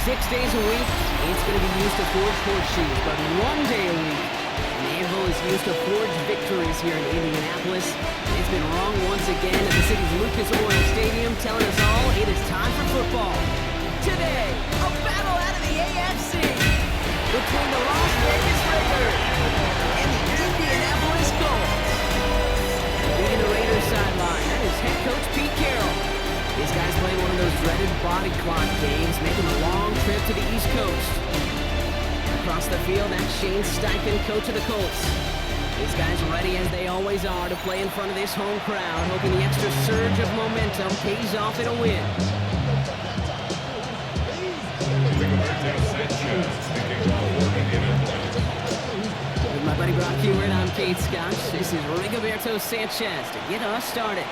6 days a week, it's going to be used to forge horseshoes, but 1 day a week, an anvil is used to forge victories here in Indianapolis. And it's been wrong once again at the city's Lucas Oil Stadium, telling us all it is time for football. Today, a battle out of the AFC between the Las Vegas Raiders and the Indianapolis Colts. Leading the Raiders sideline, that is head coach Pete Carroll. These guys playing one of those dreaded body clock games, making a long trip to the East Coast. Across the field, that's Shane Steichen, coach of the Colts. These guys ready as they always are to play in front of this home crowd, hoping the extra surge of momentum pays off in a win. With my buddy Brock Heward, I'm Kate Scotch. This is Rigoberto Sanchez to get us started.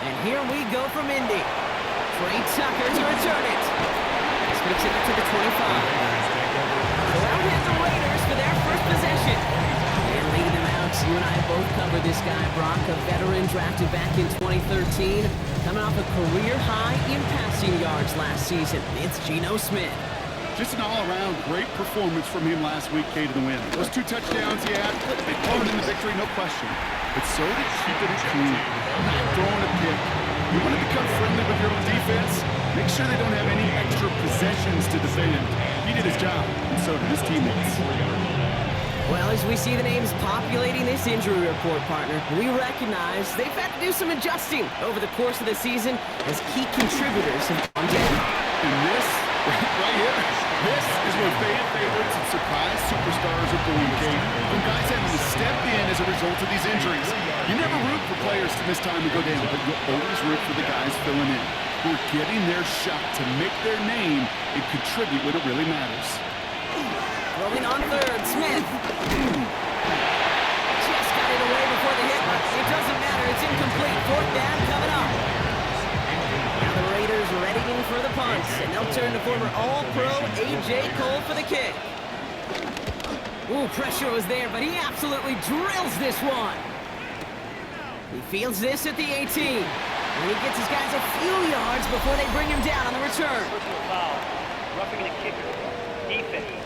And here we go from Indy. Trey Tucker to return it. Speaks it up to the 25. So out hit the Raiders for their first possession. And leading them out, you and I both covered this guy, Brock, a veteran drafted back in 2013, coming off a career high in passing yards last season. It's Geno Smith. Just an all-around great performance from him last week, Kate, in the win. Those 2 touchdowns he had, they brought in the victory, no question. But so did keeping it clean, not throwing a pick. You want to become friendly with your own defense? Make sure they don't have any extra possessions to defend. He did his job, and so did his teammates. Well, as we see the names populating this injury report, partner, we recognize they've had to do some adjusting over the course of the season as key contributors have gone down. And this, right here, this is where fan favorites and surprise superstars are born, Kate. From guys having to step in as a result of these injuries. You never root for players to miss time and go down, but you always root for the guys filling in, who are getting their shot to make their name and contribute when it really matters. Rolling on third, Smith. Just got it away before the hit. It doesn't matter, it's incomplete. 4th down coming up. Now the Raiders readying for the punt, and they'll turn to former All-Pro A.J. Cole for the kick. Ooh, pressure was there, but he absolutely drills this one. He fields this at the 18. And he gets his guys a few yards before they bring him down on the return. Personal foul. Roughing the kicker. Defense.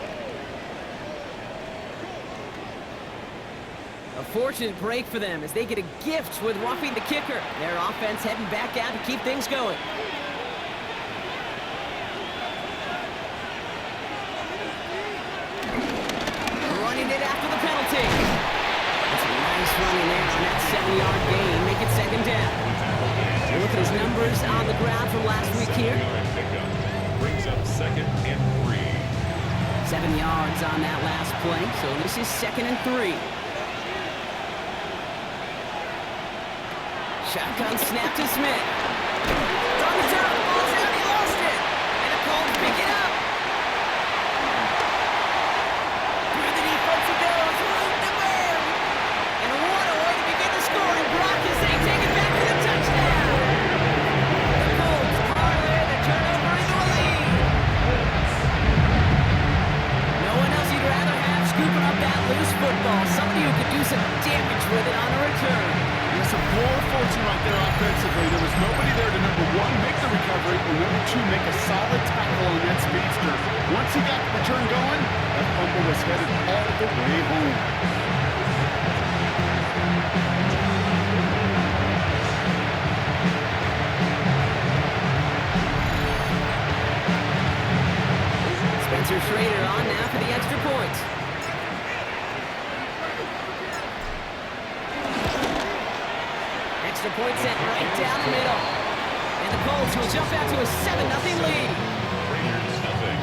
A fortunate break for them as they get a gift with roughing the kicker. Their offense heading back out to keep things going. Running it after the penalty. That's a nice run in there on that 7-yard gain. Make it 2nd down. Look at his numbers on the ground from last week here. Brings up 2nd and 3. 7 yards on that last play, so this is 2nd and 3. Shotgun snap to Smith. It's on the turn, ball's out, he lost it. And the Colts pick it up. Through the defense it goes, room to man. And what a way to begin the scoring. Brock as they take it back for the touchdown. The Colts parlay the turnover into a lead. No one else you'd rather have scooping up that loose football. Somebody who could do some damage with it on the return. Some poor fortune right there offensively. There was nobody there to, number 1, make the recovery, or number 2, make a solid tackle on that speedster. Once he got the return going, that fumble was headed all the way home. Spencer Schrader on now for the extra point. Extra point set right down the middle. And the Colts will jump out to a 7-0 lead. Raiders nothing.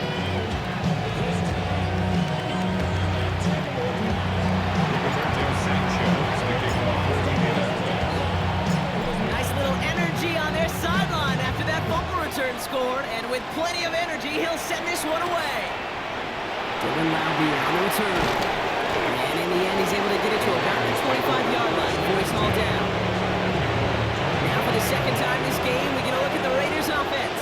Nice little energy on their sideline after that fumble return scored. And with plenty of energy, he'll send this one away. Dylan Laube on the return. And in the end, he's able to get it to about the 25-yard line before he's hauled down. For the 2nd time this game, we're going to look at the Raiders offense.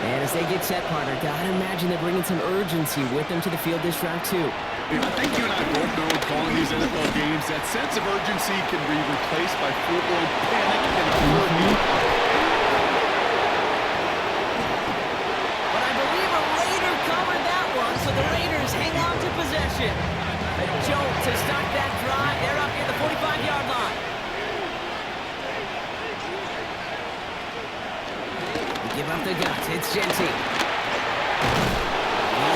And as they get set, partner, gotta imagine they're bringing some urgency with them to the field this drive, too. I think you and I both know in calling these NFL games, that sense of urgency can be replaced by full-blown panic and fear. But I believe a Raider Give up the guts. It's Genty. He's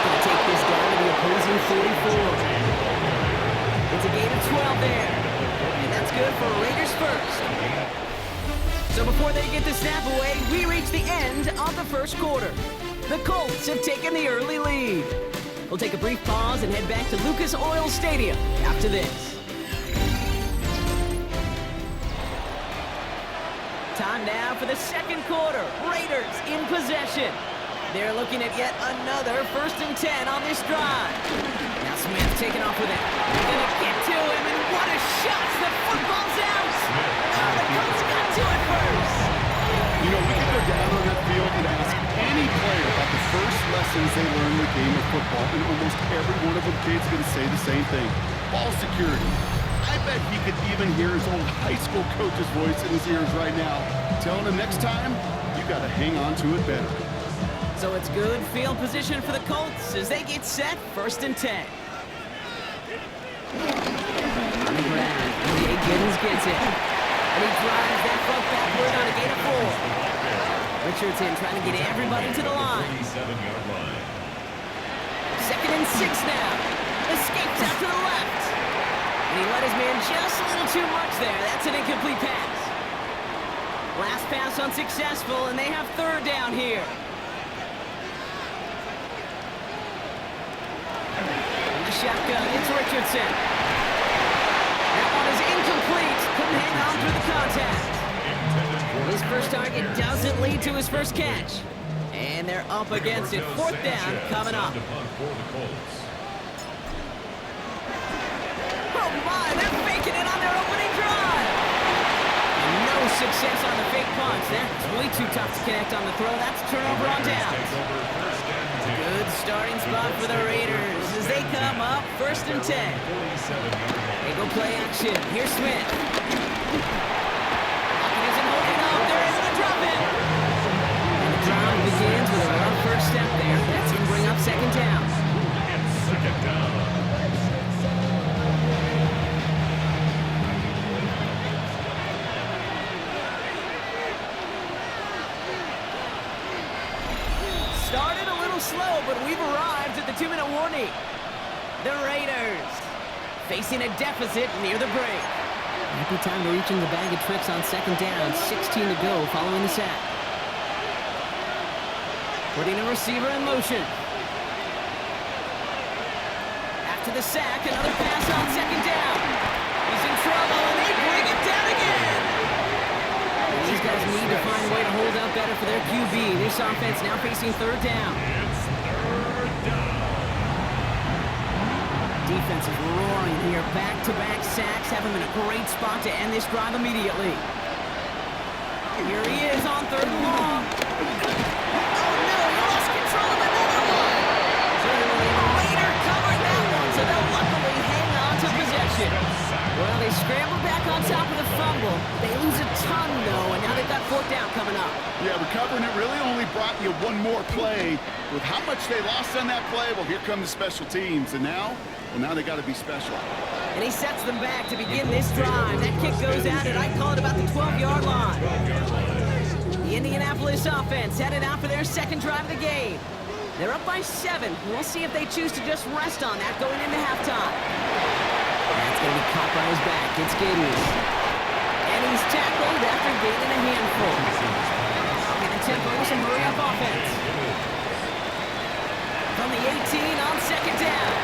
going to take this down to the opposing 44. It's a gain of 12 there. And that's good for Raiders first. So before they get the snap away, we reach the end of the first quarter. The Colts have taken the early lead. We'll take a brief pause and head back to Lucas Oil Stadium after this. Time now for the second quarter. Raiders in possession. They're looking at yet another 1st and 10 on this drive. Now Smith taking off with it. They're going to get to him, and what a shot! The football's out! Oh, the Colts got to it first! You know, we can go down on that field and ask any player about the first lessons they learned in the game of football, and almost every one of them kids going to say the same thing. Ball security. I bet he could even hear his old high school coach's voice in his ears right now, telling him next time, you got to hang on to it better. So it's good field position for the Colts as they get set 1st and 10. On the ground, Jay Giddens gets it. And he drives that front backward on a gain of 4. Richardson trying to get everybody to the line. 2nd and 6 now. Escapes out to the left. And he let his man just a little too much there. That's an incomplete pass. Last pass unsuccessful, and they have 3rd down here. Shotgun, it's Richardson. That one is incomplete. Couldn't hang on through the contact. His first target doesn't lead to his first catch. And they're up against it. 4th down coming up. Oh my, they're faking it on their opening drive. And no success on the fake punch. That's way too tough to connect on the throw. That's a turnover on downs. Good starting spot for the Raiders as they come up 1st and 10. They go play action. Here's Smith. Pocket isn't holding up. There is the drop in. And the drive begins with a rough first step there. That's going to bring up 2nd down. Second down. Started a little slow, but we've arrived at the 2-minute warning. The Raiders facing a deficit near the break. Might be time to reach in the bag of tricks on 2nd down. 16 to go following the sack. Putting a receiver in motion. After the sack, another pass on 2nd down. He's in trouble, and they bring it down again. These guys need to find a way to hold up better for their QB. This offense now facing 3rd down. It's 3rd down. Defense is roaring here. Back-to-back sacks have him in a great spot to end this drive immediately. Here he is on 3rd and long. Oh no, he lost control of another one. Raider covered that one, so they'll luckily hang on to possession. Well, they scramble back on top of the fumble. They lose a ton, though, and now they've got 4th down coming up. Yeah, recovering it really only brought you one more play. With how much they lost on that play, well, here come the special teams. And now they got to be special. And he sets them back to begin this drive. That kick goes out, and I call it about the 12-yard line. The Indianapolis offense headed out for their 2nd drive of the game. They're up by 7. We'll see if they choose to just rest on that going into halftime. That's going to be caught by his back. It's Giddens. And he's tackled after gaining a handful. Get the tempo with some hurry-up offense. From the 18 on 2nd down.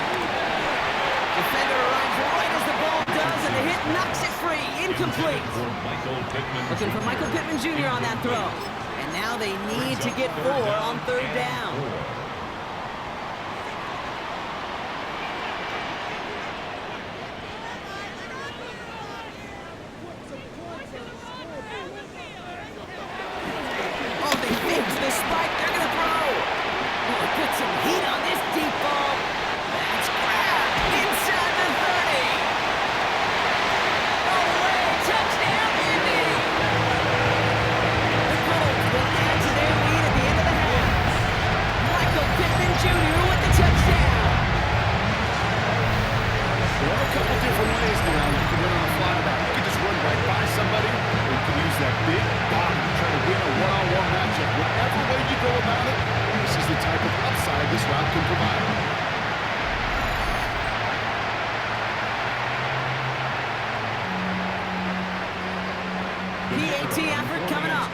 Defender arrives right as the ball does, and the hit knocks it free. Incomplete. Looking for Michael Pittman Jr. on that throw. And now they need to get 4 on 3rd down. Oh, they faked the spike. They're going to throw. Oh, put some heat on this deep ball. That's grabbed inside the 30. All the way. Touchdown, Indy. The Colts will add to their lead at the end of the half. Michael PAT effort coming up.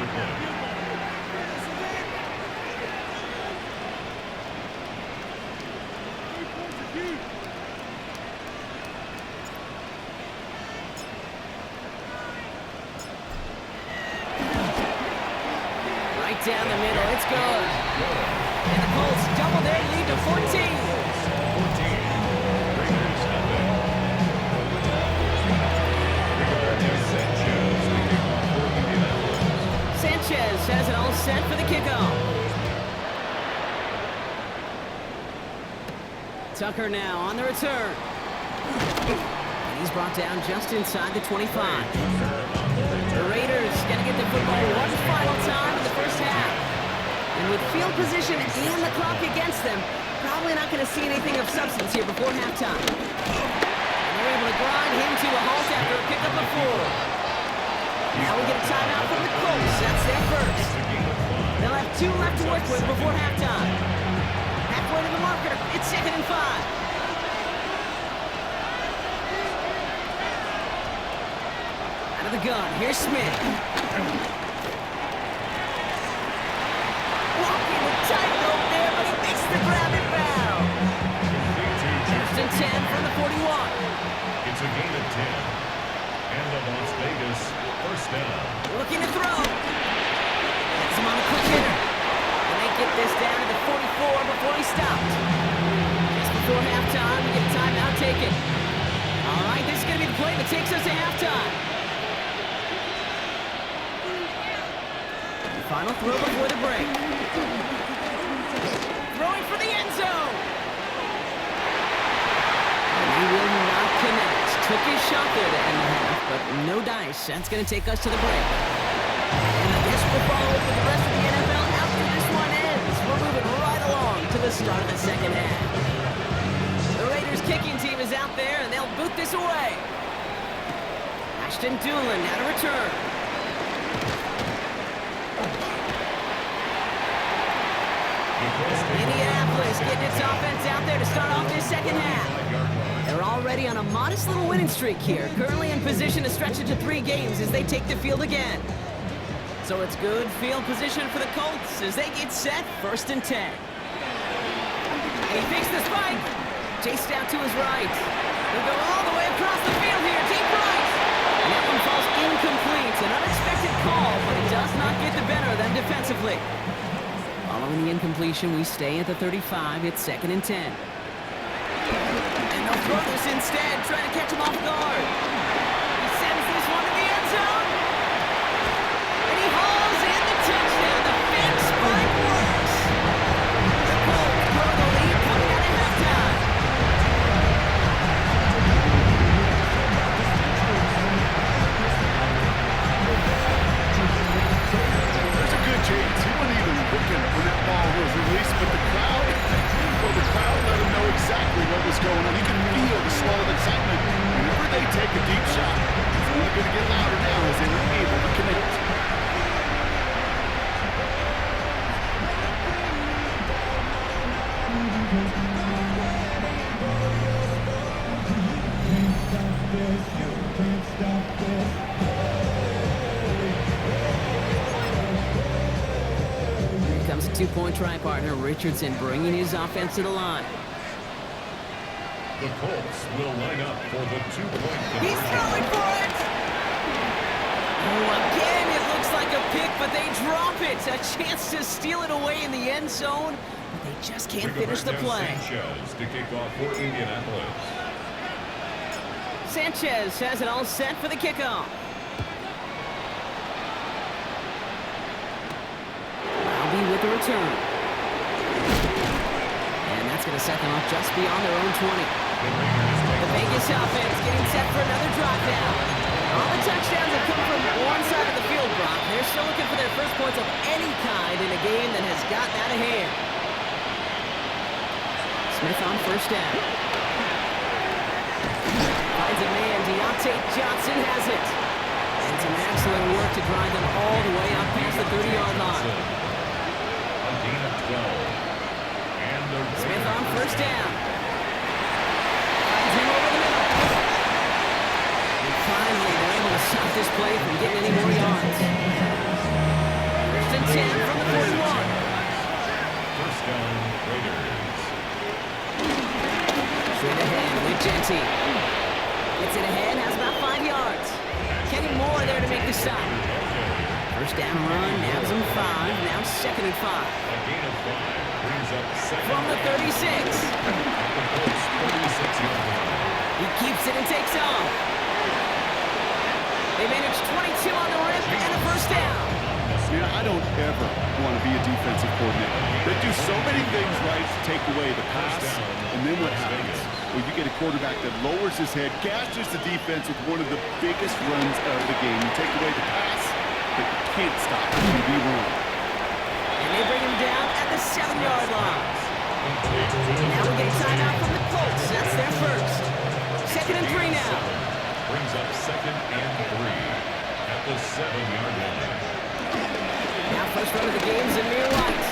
Right down the middle, it's good. And the Colts double their lead to 14. Sanchez has it all set for the kickoff. Tucker now on the return. And he's brought down just inside the 25. The Raiders going to get the football one final time in the first half. And with field position and the clock against them, probably not going to see anything of substance here before halftime. And they're able to grind him to a halt after a pickup of 4. Now we get a timeout from the Colts. That's their first. They'll have 2 left to work with before halftime. Halfway to the marker. It's 2nd and 5. Out of the gun. Here's Smith. Walking the tightrope there, but he makes the grab and foul. First and 10 from the 41. It's a gain of 10. And the Las Vegas first down. Looking to throw. Gets him on a quick hitter. And they get this down to the 44 before he stopped. Just before halftime, we get a timeout taken. All right, this is going to be the play that takes us to halftime. The final throw before the break. Throwing for the end zone. And he will not connect. Took his shot there to end the half, but no dice. That's going to take us to the break. And I guess we'll follow up with the rest of the NFL after this one ends. We're moving right along to the start of the second half. The Raiders kicking team is out there, and they'll boot this away. Ashton Doolin now to return. Indianapolis getting its offense out there to start off this second half. They're already on a modest little winning streak here, currently in position to stretch it to 3 games as they take the field again. So it's good field position for the Colts as they get set, 1st and 10. And he fakes the spike. Chased out to his right. He'll go all the way across the field here, deep right. And that one falls incomplete. An unexpected call, but it does not get the better of them defensively. Following the incompletion, we stay at the 35. It's 2nd and 10. Throw this instead, trying to catch him off guard. He sends this one to the end zone. And he hauls in the touchdown. The fake spike works. The Colts grow the lead coming out of halftime. There's a good chance. He wasn't even looking when that ball was released, but the crowd let him know exactly what was going on. You can feel the swell of excitement. Whenever they take a deep shot, it's only going to get louder now as they were able to connect. Here comes a 2-point try partner, Richardson, bringing his offense to the line. The Colts will line up for the 2-point conversion. He's throwing for it! Oh, again, it looks like a pick, but they drop it. A chance to steal it away in the end zone, but they just can't finish the play. Sanchez to kick off for Indianapolis. Sanchez has it all set for the kickoff. I'll be with the return. And that's going to set them up just beyond their own 20. The Vegas offense getting set for another drop down. All the touchdowns have come from one side of the field, Brock. They're still looking for their first points of any kind in a game that has gotten out of hand. Smith on first down. Finds a man. Deontay Johnson has it. And some excellent work to drive them all the way up past the 30-yard line. A gain of 12. And the Smith on first down. Finds him over the middle. And finally, they're able to stop this play from getting any more yards. First and 10 from the 41. First down, Raiders. Straight ahead with Genty. Gets it ahead, has about 5 yards. Kenny Moore there to make the stop. First down run, nabs him 5, now second and 5. A gain of 5 brings up second. From the 36. The Colts 36-yard line. He keeps it and takes off. They manage 22 on the rip and a first down. Yeah, I don't ever want to be a defensive coordinator. They do so many things right to take away the pass, and then what happens? Well, you get a quarterback that lowers his head, gashes the defense with one of the biggest runs of the game. You take away the pass, but you can't stop the QB run. And they bring him down at the 7-yard line. Now we get a timeout from the Colts. That's their first. Second and 3 now. Brings up second and 3 at the 7-yard line. Now first run of the game is Amir White.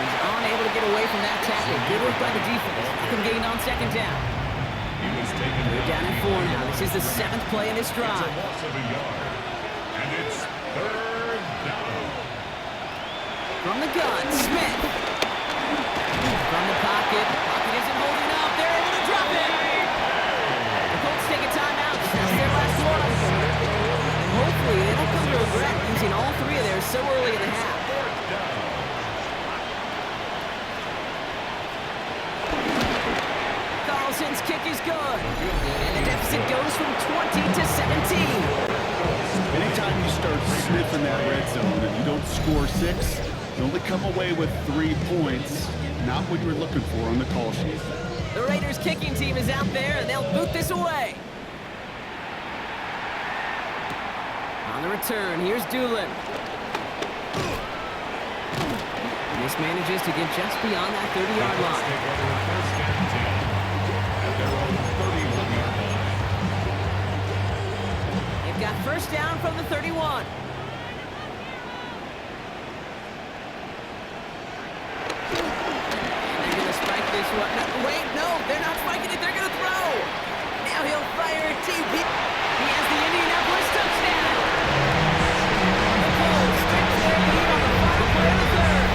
He's unable to get away from that tackle. Good work by the defense. Nothing gained on second down. He was taken They're down at 4 now. This is the 7th play in this It's a drive. loss of a yard. And it's third down. From the gun, Smith. From the pocket. Pocket isn't holding up. They're able to drop it. The Colts take a timeout. That's their last one. And hopefully they don't come to regret using all 3 of theirs so early in the half. Carlson's kick is good. And the deficit goes from 20 to 17. Anytime you start sniffing that red zone and you don't score 6, you only come away with 3 points. Not what you were looking for on the call sheet. The Raiders kicking team is out there, and they'll boot this away. On the return, here's Doolin. This manages to get just beyond that 30-yard line. Take over first and 10 at their own 31-yard line. They've got first down from the 31. They're going to spike this one. No, wait, no, they're not spiking it. They're going to throw. Now he'll fire it deep. He has the Indianapolis touchdown. The Colts take their lead on the final play of the third.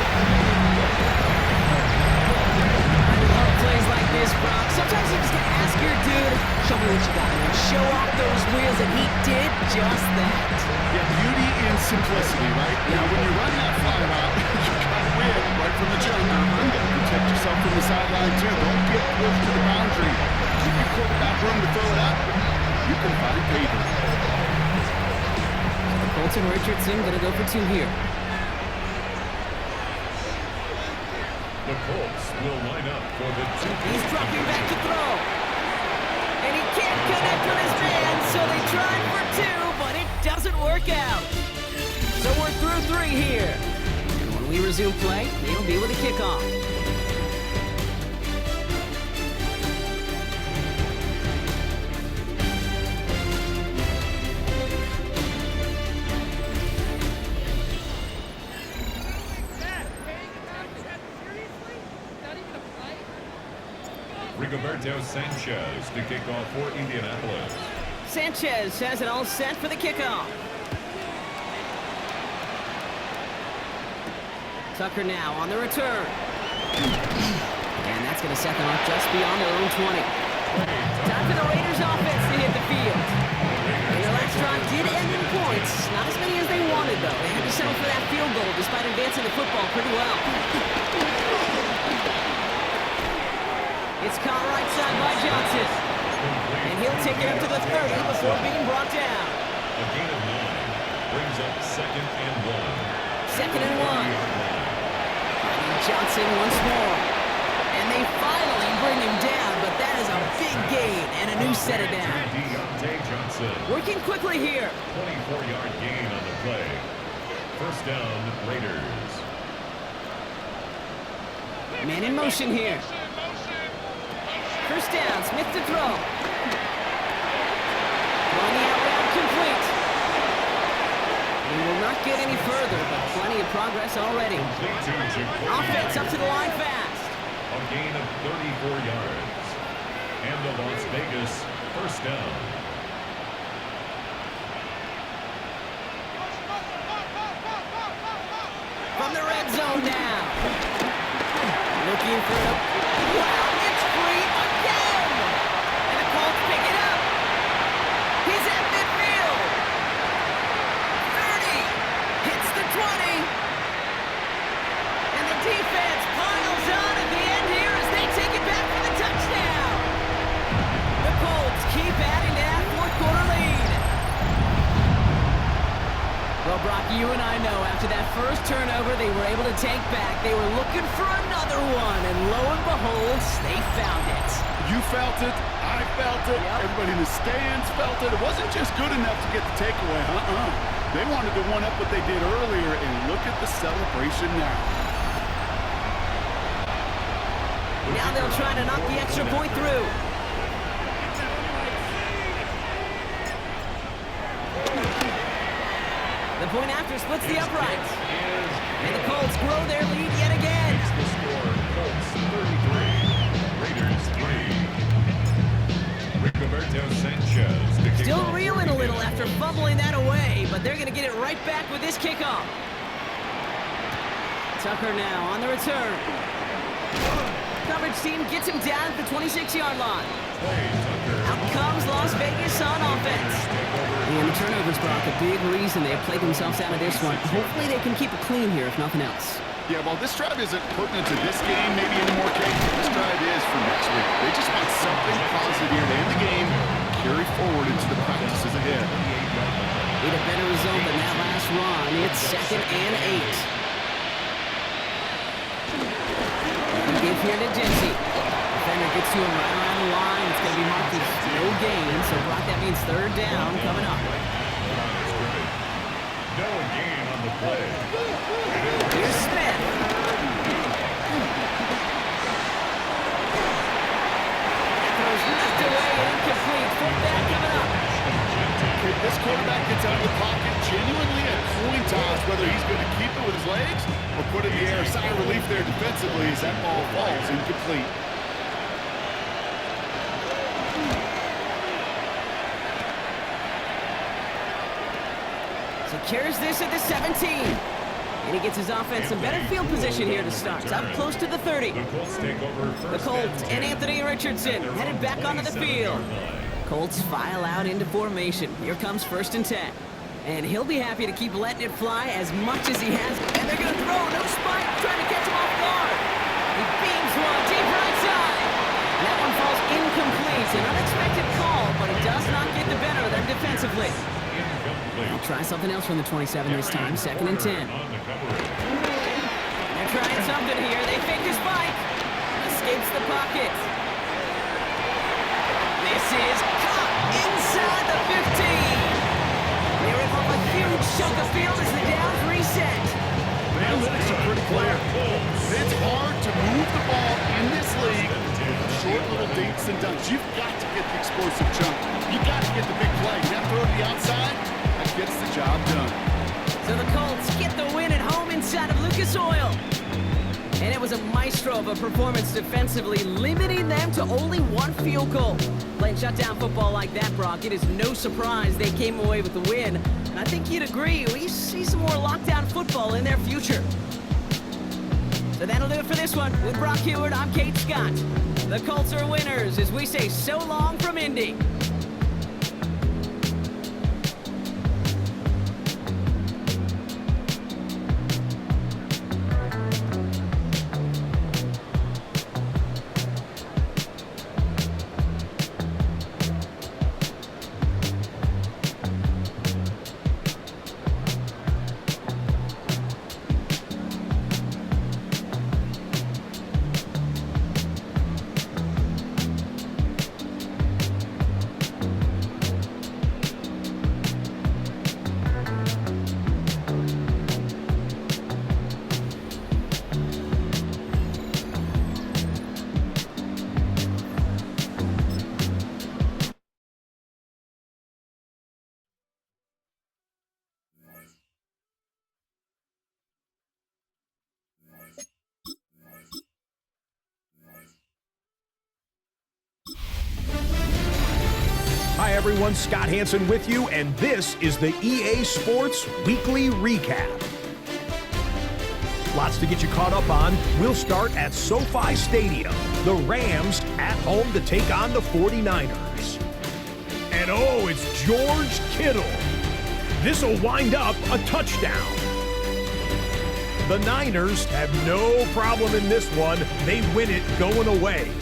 I love plays like this, Brock. Sometimes you just got to ask your dude, show me what you got, man. Show off those wheels, and he did just that. Yeah, beauty in simplicity, right? Now, when you run that fly route, you got to win right from the jump. You got to protect yourself from the sideline, too. Don't get pushed to the boundary. Give your quarterback room to throw it up. You can find Payton. The Colts and Richardson going to go for 2 here. The Colts will line up for the 2. He's dropping back to throw. And he can't connect with his man, so they tried for 2, but it doesn't work out. So we're through 3 here. And when we resume play, they'll be with a kickoff. Rigoberto Sanchez to kick off for Indianapolis. Sanchez has it all set for the kickoff. Tucker now on the return. And that's going to set them up just beyond their own 20. Time for the Raiders offense to hit the field. And their last drive did end in points. Not as many as they wanted, though. They had to settle for that field goal despite advancing the football pretty well. It's caught right side by Johnson. And he'll take it up to the 30 before being brought down. A gain of 9 brings up second and 1. Second and 1. Finding Johnson once more. And they finally bring him down, but that is a big gain and a new set of downs. Deontay Johnson. Working quickly here. 24-yard gain on the play. First down, Raiders. Man in motion here. First down, Smith to throw. Throwing the out route complete. He will not get any further, but plenty of progress already. Offense up to the line fast. A gain of 34 yards. And the Las Vegas first down. red zone now. Looking for it. Wow, it's free again. And the Colts pick it up. He's at midfield. 30. Hits the 20. And the defense piles on at the end here as they take it back for the touchdown. The Colts keep adding to that fourth-quarter lead. Well, Brock, you and I know after that first turnover they were able to take back. They were looking for another one, and lo and behold, they found it. You felt it. I felt it. Yep. Everybody in the stands felt it. It wasn't just good enough to get the takeaway. They wanted to one-up what they did earlier, and look at the celebration now. Now they'll try to knock the extra point through. The point after splits the uprights. And the Colts grow their lead yet again. The score, Colts 33, Raiders 3. Rigoberto Sanchez, the Still kickoff reeling a for little Eagles. after fumbling that away, but they're going to get it right back with this kickoff. Tucker now on the return. Coverage team gets him down at the 26-yard line. Out comes Las Vegas on offense. And the turnovers, Brock, a big reason they have played themselves out of this one. Hopefully they can keep it clean here, if nothing else. Yeah, while this drive isn't pertinent to this game, maybe anymore, Kate, this drive is for next week. They just want something positive here to end the game, carry forward into the practices ahead. Need a better result than that last run. It's 2nd and 8. Give here to Dempsey. Defender gets to him right around the line. It's going to be marked as no gain. So, Brock, that means 3rd down coming up. No gain on the play. Here's Smith. Throws left away and incomplete. 4th down coming up. If this quarterback gets out of the pocket, genuinely a coin toss, whether he's going to keep it with his legs or put it in the air. Sigh of relief there defensively as that ball falls incomplete. So carries this at the 17. And he gets his offense some better field position here to start. It's up close to the 30. The Colts take over The first Colts and 10. Anthony Richardson headed back onto the field. Colts file out into formation. Here comes 1st and 10. And he'll be happy to keep letting it fly as much as he has. And they're going to throw. No spike. Trying to catch him off guard. He beams one deep right side. That one falls incomplete. An unexpected call, but it does not get the better of them defensively. They'll try something else from the 27 this time. 2nd and 10. They're trying something here. They fake the spike. Escapes the pocket. This is caught inside the 15. They rip off a huge chunk of field as the downs reset. The analytics are pretty clear. It's hard to move the ball in this league with short little dinks and dunks. You've got to get the explosive jump. You've got to get the big play. That throw to the outside, that gets the job done. So the Colts get the win at home inside of Lucas Oil. And it was a maestro of a performance defensively, limiting them to only 1 field goal. Playing shutdown football like that, Brock, it is no surprise they came away with the win. And I think you'd agree, we see some more lockdown football in their future. So that'll do it for this one. With Brock Heward, I'm Kate Scott. The Colts are winners as we say so long from Indy. Hi everyone, Scott Hansen with you, and this is the EA Sports Weekly Recap. Lots to get you caught up on. We'll start at SoFi Stadium. The Rams at home to take on the 49ers. And oh, it's George Kittle. This will wind up a touchdown. The Niners have no problem in this one. They win it going away.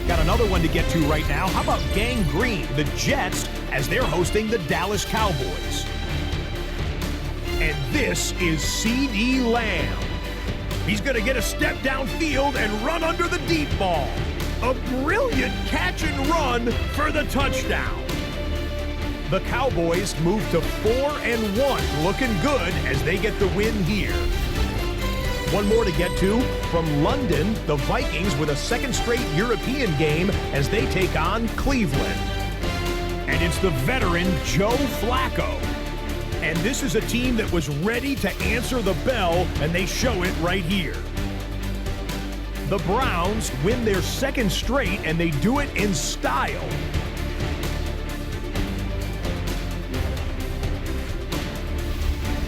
Got another one to get to right now. How about Gang Green, the Jets, as they're hosting the Dallas Cowboys? And this is C.D. Lamb. He's going to get a step downfield and run under the deep ball. A brilliant catch and run for the touchdown. The Cowboys move to 4-1, looking good as they get the win here. One more to get to. From London, the Vikings with a second straight European game as they take on Cleveland. And it's the veteran Joe Flacco. And this is a team that was ready to answer the bell, and they show it right here. The Browns win their second straight, and they do it in style.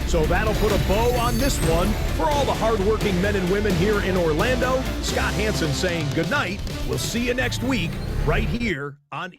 So that'll put a bow on this one. For all the hardworking men and women here in Orlando, Scott Hansen saying goodnight. We'll see you next week right here on